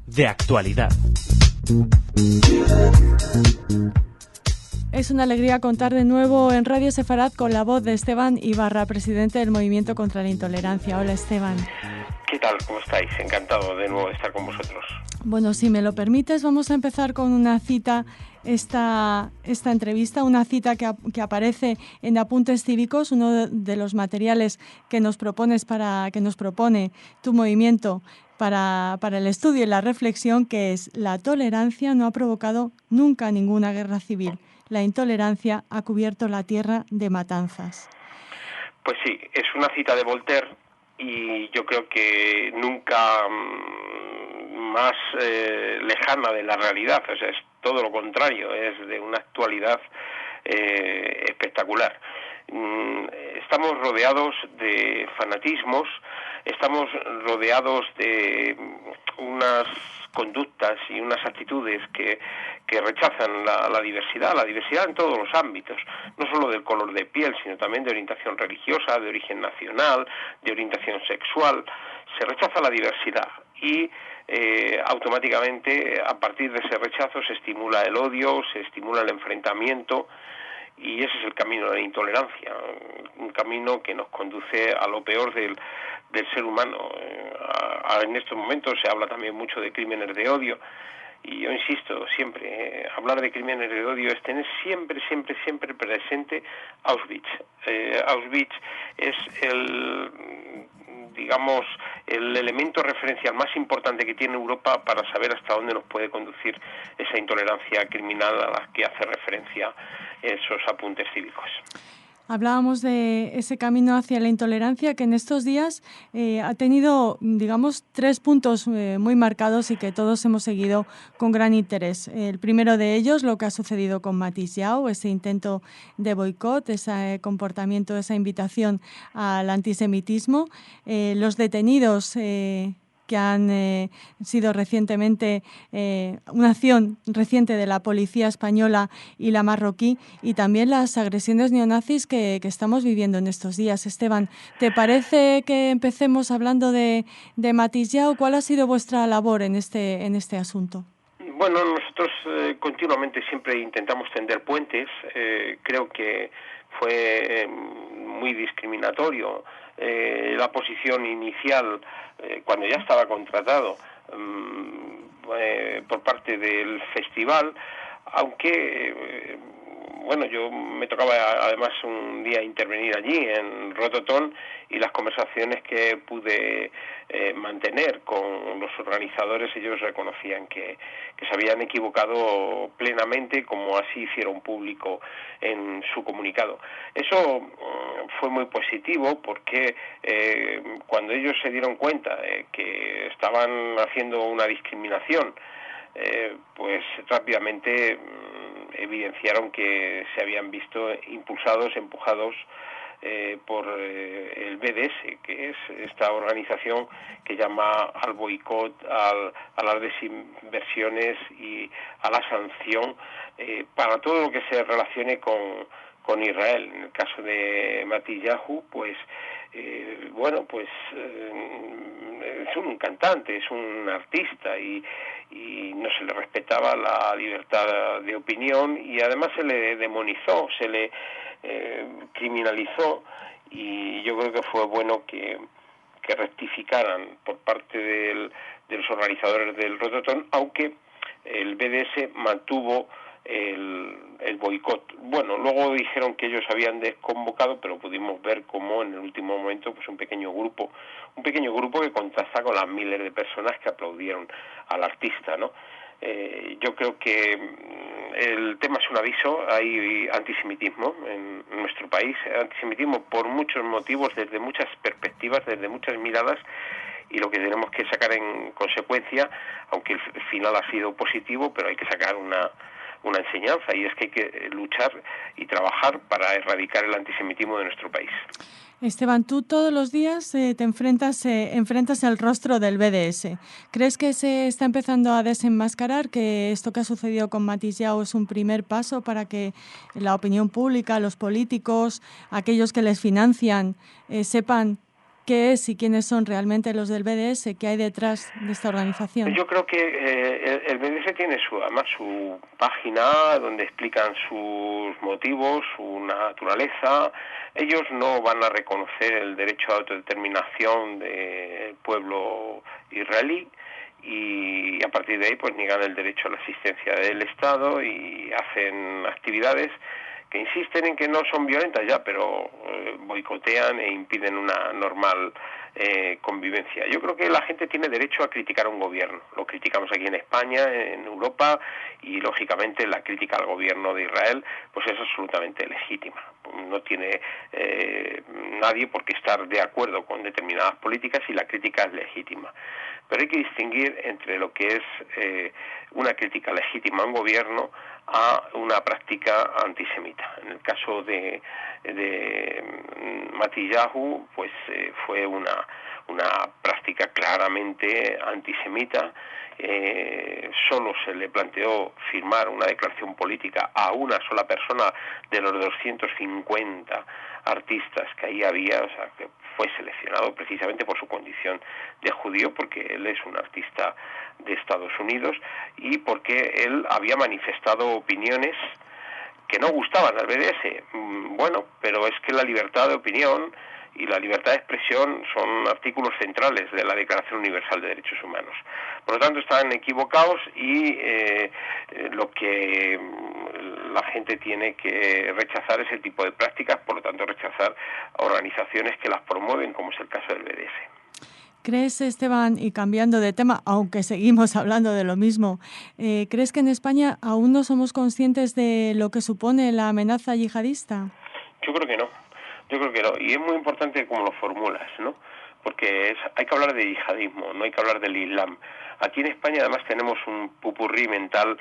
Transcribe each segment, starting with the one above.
De actualidad. Es una alegría contar de nuevo en Radio Sefarad con la voz de Esteban Ibarra, presidente del Movimiento contra la Intolerancia. Hola, Esteban. ¿Qué tal? ¿Cómo estáis? Encantado de nuevo de estar con vosotros. Bueno, si me lo permites, vamos a empezar con una cita, esta entrevista, una cita que aparece en Apuntes Cívicos, uno de los materiales que nos propone tu movimiento para el estudio y la reflexión, que es: la tolerancia no ha provocado nunca ninguna guerra civil. La intolerancia ha cubierto la tierra de matanzas. Pues sí, es una cita de Voltaire y yo creo que nunca más lejana de la realidad, o sea, es todo lo contrario, es de una actualidad espectacular. Estamos rodeados de fanatismos, estamos rodeados de unas conductas y unas actitudes que rechazan la diversidad en todos los ámbitos, no solo del color de piel, sino también de orientación religiosa, de origen nacional, de orientación sexual. Se rechaza la diversidad y automáticamente, a partir de ese rechazo, se estimula el odio, se estimula el enfrentamiento, y ese es el camino de la intolerancia, un camino que nos conduce a lo peor del ser humano. En estos momentos se habla también mucho de crímenes de odio, y yo insisto siempre, hablar de crímenes de odio es tener siempre presente Auschwitz. Auschwitz es el elemento referencial más importante que tiene Europa para saber hasta dónde nos puede conducir esa intolerancia criminal a la que hace referencia esos apuntes cívicos. Hablábamos de ese camino hacia la intolerancia que en estos días ha tenido, digamos, 3 puntos muy marcados y que todos hemos seguido con gran interés. El primero de ellos, lo que ha sucedido con Matis Yao, ese intento de boicot, ese comportamiento, esa invitación al antisemitismo. Los detenidos que han sido recientemente una acción reciente de la policía española y la marroquí, y también las agresiones neonazis que estamos viviendo en estos días. Esteban, ¿te parece que empecemos hablando de Matis Yao? ¿Cuál ha sido vuestra labor en este asunto? Bueno, nosotros continuamente siempre intentamos tender puentes. Creo que fue muy discriminatorio la posición inicial cuando ya estaba contratado por parte del festival, aunque yo me tocaba además un día intervenir allí en Rototom, y las conversaciones que pude mantener con los organizadores, ellos reconocían que se habían equivocado plenamente, como así hicieron público en su comunicado. Eso fue muy positivo porque cuando ellos se dieron cuenta que estaban haciendo una discriminación, pues rápidamente evidenciaron que se habían visto empujados por el BDS, que es esta organización que llama al boicot, a las desinversiones y a la sanción para todo lo que se relacione con Israel. En el caso de Matis Yao, pues es un cantante, es un artista, y no se le respetaba la libertad de opinión, y además se le demonizó, se le criminalizó, y yo creo que fue bueno que rectificaran por parte de los organizadores del Rototom, aunque el BDS mantuvo el boicot. Bueno, luego dijeron que ellos habían desconvocado, pero pudimos ver cómo en el último momento pues un pequeño grupo que contrasta con las miles de personas que aplaudieron al artista, ¿no? Yo creo que el tema es un aviso. Hay antisemitismo en nuestro país, antisemitismo por muchos motivos, desde muchas perspectivas, desde muchas miradas, y lo que tenemos que sacar en consecuencia, aunque el final ha sido positivo, pero hay que sacar una enseñanza, y es que hay que luchar y trabajar para erradicar el antisemitismo de nuestro país. Esteban, tú todos los días te enfrentas el rostro del BDS. ¿Crees que se está empezando a desenmascarar, que esto que ha sucedido con Matis Yao es un primer paso para que la opinión pública, los políticos, aquellos que les financian, sepan qué es y quiénes son realmente los del BDS, qué hay detrás de esta organización. Yo creo que el BDS tiene además su página donde explican sus motivos, su naturaleza. Ellos no van a reconocer el derecho a autodeterminación del pueblo israelí, y a partir de ahí pues niegan el derecho a la existencia del Estado y hacen actividades que insisten en que no son violentas ya, pero boicotean e impiden una normal convivencia. Yo creo que la gente tiene derecho a criticar a un gobierno. Lo criticamos aquí en España, en Europa, y lógicamente la crítica al gobierno de Israel pues es absolutamente legítima. No tiene nadie por qué estar de acuerdo con determinadas políticas y la crítica es legítima. Pero hay que distinguir entre lo que es una crítica legítima a un gobierno a una práctica antisemita. En el caso de Netanyahu, pues fue una práctica claramente antisemita. Solo se le planteó firmar una declaración política a una sola persona de los 250 artistas que ahí había, o sea, que fue seleccionado precisamente por su condición de judío, porque él es un artista de Estados Unidos y porque él había manifestado opiniones que no gustaban al BDS. Bueno, pero es que la libertad de opinión y la libertad de expresión son artículos centrales de la Declaración Universal de Derechos Humanos. Por lo tanto, están equivocados y lo que la gente tiene que rechazar ese tipo de prácticas, por lo tanto rechazar organizaciones que las promueven, como es el caso del BDS. ¿Crees, Esteban, y cambiando de tema, aunque seguimos hablando de lo mismo, ¿crees que en España aún no somos conscientes de lo que supone la amenaza yihadista? Yo creo que no. Yo creo que no, y es muy importante cómo lo formulas, ¿no? Porque hay que hablar de yihadismo, no hay que hablar del Islam. Aquí en España además tenemos un pupurrí mental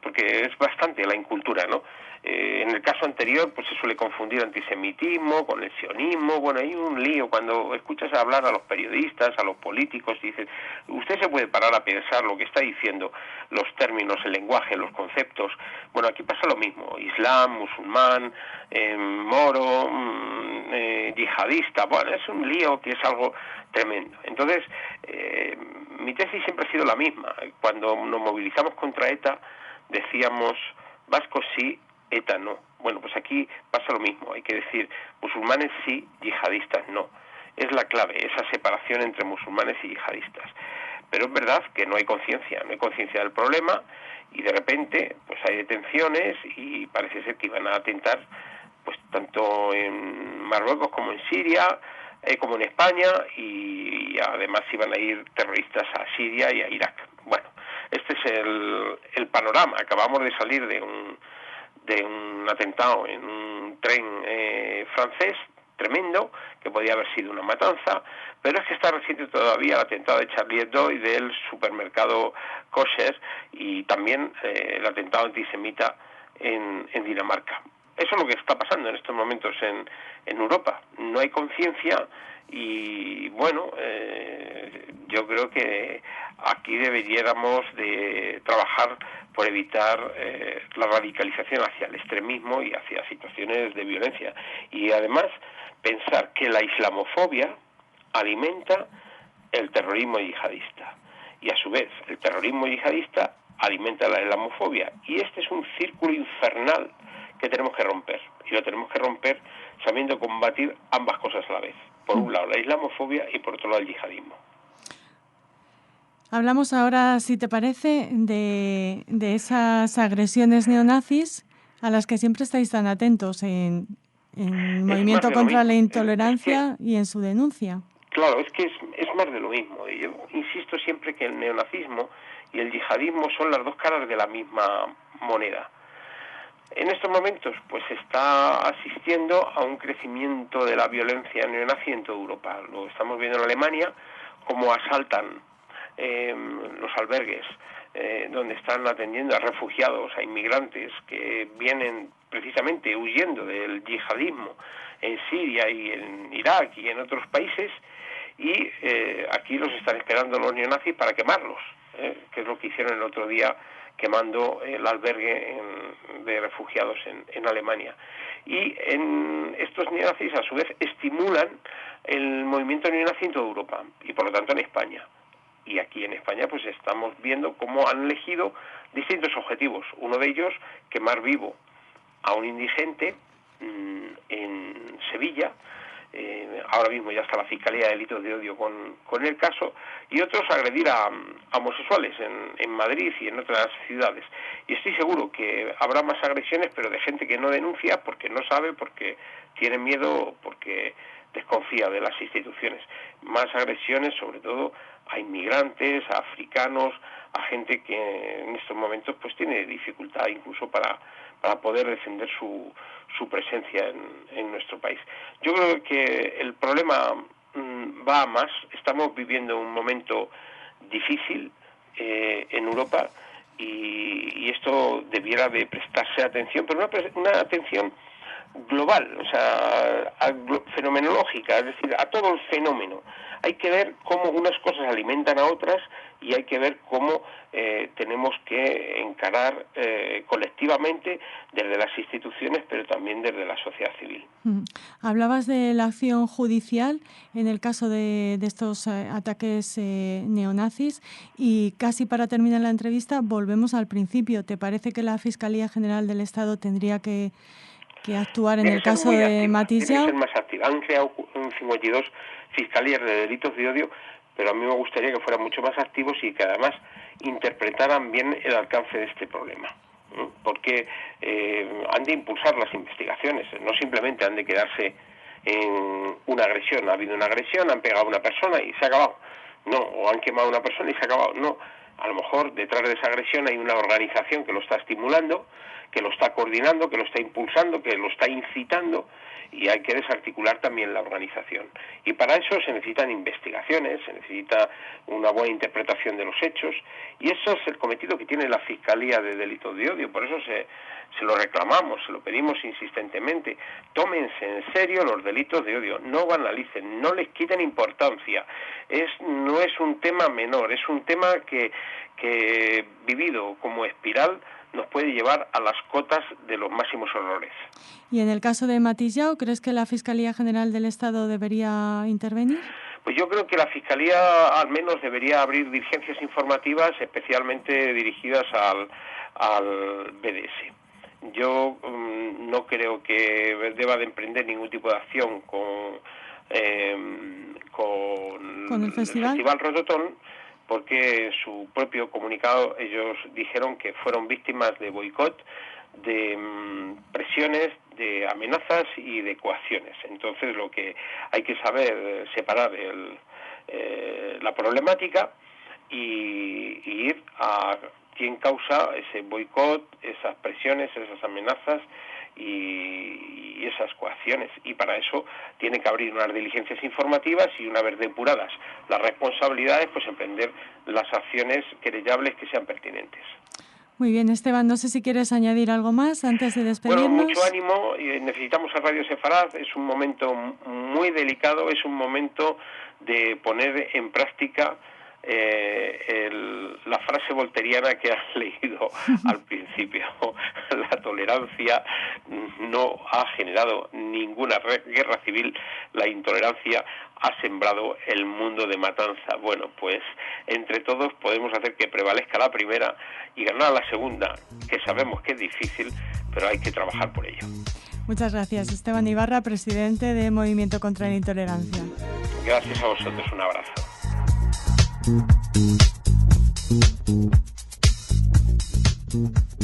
porque es bastante la incultura, ¿no? En el caso anterior pues se suele confundir antisemitismo con el sionismo. Bueno, hay un lío cuando escuchas hablar a los periodistas, a los políticos, y dices, usted se puede parar a pensar lo que está diciendo, los términos, el lenguaje, los conceptos. Bueno, aquí pasa lo mismo, Islam, musulmán, moro, yihadista. Bueno, es un lío que es algo tremendo. Entonces, mi tesis siempre ha sido la misma. Cuando nos movilizamos contra ETA decíamos, vascos sí, ETA no. Bueno, pues aquí pasa lo mismo. Hay que decir, musulmanes sí, yihadistas no. Es la clave, esa separación entre musulmanes y yihadistas. Pero es verdad que no hay conciencia del problema, y de repente pues hay detenciones y parece ser que iban a atentar pues tanto en Marruecos como en Siria, como en España, y además iban a ir terroristas a Siria y a Irak. Bueno, este es el panorama. Acabamos de salir de un atentado en un tren francés tremendo, que podía haber sido una matanza, pero es que está reciente todavía el atentado de Charlie Hebdo y del supermercado Kosher, y también el atentado antisemita en Dinamarca. Eso es lo que está pasando en estos momentos en Europa. No hay conciencia y, bueno, yo creo que aquí deberíamos de trabajar por evitar la radicalización hacia el extremismo y hacia situaciones de violencia. Y además pensar que la islamofobia alimenta el terrorismo yihadista. Y a su vez, el terrorismo yihadista alimenta la islamofobia. Y este es un círculo infernal que tenemos que romper, y lo tenemos que romper sabiendo combatir ambas cosas a la vez. Por un lado la islamofobia y por otro lado el yihadismo. Hablamos ahora, si te parece, de esas agresiones neonazis a las que siempre estáis tan atentos en el movimiento contra la intolerancia y en su denuncia. Claro, es que es más de lo mismo. Yo insisto siempre que el neonazismo y el yihadismo son las dos caras de la misma moneda. En estos momentos pues se está asistiendo a un crecimiento de la violencia neonazi en toda Europa. Lo estamos viendo en Alemania, cómo asaltan los albergues donde están atendiendo a refugiados, a inmigrantes que vienen precisamente huyendo del yihadismo en Siria y en Irak y en otros países, y aquí los están esperando los neonazis para quemarlos, que es lo que hicieron el otro día quemando el albergue de refugiados en Alemania. Y estos neonazis, a su vez, estimulan el movimiento neonazi en toda Europa y, por lo tanto, en España. Y aquí en España pues estamos viendo cómo han elegido distintos objetivos. Uno de ellos, quemar vivo a un indigente en Sevilla. Ahora mismo ya está la Fiscalía de Delitos de Odio con el caso, y otros agredir a homosexuales en Madrid y en otras ciudades. Y estoy seguro que habrá más agresiones, pero de gente que no denuncia porque no sabe, porque tiene miedo, porque desconfía de las instituciones. Más agresiones, sobre todo, a inmigrantes, a africanos, a gente que en estos momentos pues tiene dificultad incluso para poder defender su presencia en nuestro país. Yo creo que el problema va a más. Estamos viviendo un momento difícil en Europa y esto debiera de prestarse atención, pero una atención global, o sea, fenomenológica, es decir, a todo el fenómeno. Hay que ver cómo unas cosas alimentan a otras y hay que ver cómo tenemos que encarar colectivamente desde las instituciones, pero también desde la sociedad civil. Hablabas de la acción judicial en el caso de estos ataques neonazis, y casi para terminar la entrevista volvemos al principio. ¿Te parece que la Fiscalía General del Estado tendría que actuar en el caso de Matilla? Tiene que ser más activa. Han creado 52 fiscalías de delitos de odio, pero a mí me gustaría que fueran mucho más activos y que además interpretaran bien el alcance de este problema, porque han de impulsar las investigaciones, no simplemente han de quedarse en una agresión. Ha habido una agresión, han pegado a una persona y se ha acabado. No, o han quemado a una persona y se ha acabado. No, a lo mejor detrás de esa agresión hay una organización que lo está estimulando, que lo está coordinando, que lo está impulsando, que lo está incitando, y hay que desarticular también la organización. Y para eso se necesitan investigaciones, se necesita una buena interpretación de los hechos, y eso es el cometido que tiene la Fiscalía de Delitos de Odio. Por eso se lo reclamamos, se lo pedimos insistentemente. Tómense en serio los delitos de odio, no banalicen, no les quiten importancia. No es un tema menor, es un tema que vivido como espiral nos puede llevar a las cotas de los máximos horrores. Y en el caso de Matillao, ¿crees que la Fiscalía General del Estado debería intervenir? Pues yo creo que la Fiscalía al menos debería abrir diligencias informativas especialmente dirigidas al BDS. Yo no creo que deba de emprender ningún tipo de acción con el Festival Rototón, porque su propio comunicado ellos dijeron que fueron víctimas de boicot, de presiones, de amenazas y de coacciones. Entonces lo que hay que saber separar la problemática y ir a quién causa ese boicot, esas presiones, esas amenazas y esas coacciones, y para eso tiene que abrir unas diligencias informativas y, una vez depuradas las responsabilidades, pues emprender las acciones querellables que sean pertinentes. Muy bien, Esteban, no sé si quieres añadir algo más antes de despedirnos. Bueno, mucho ánimo, necesitamos a Radio Sefarad, es un momento muy delicado, es un momento de poner en práctica la frase volteriana que has leído al principio. La tolerancia no ha generado ninguna guerra civil, la intolerancia ha sembrado el mundo de matanza. Bueno, pues entre todos podemos hacer que prevalezca la primera y ganar la segunda, que sabemos que es difícil, pero hay que trabajar por ello. Muchas gracias, Esteban Ibarra, presidente de Movimiento contra la Intolerancia. Gracias a vosotros, un abrazo. Thank you.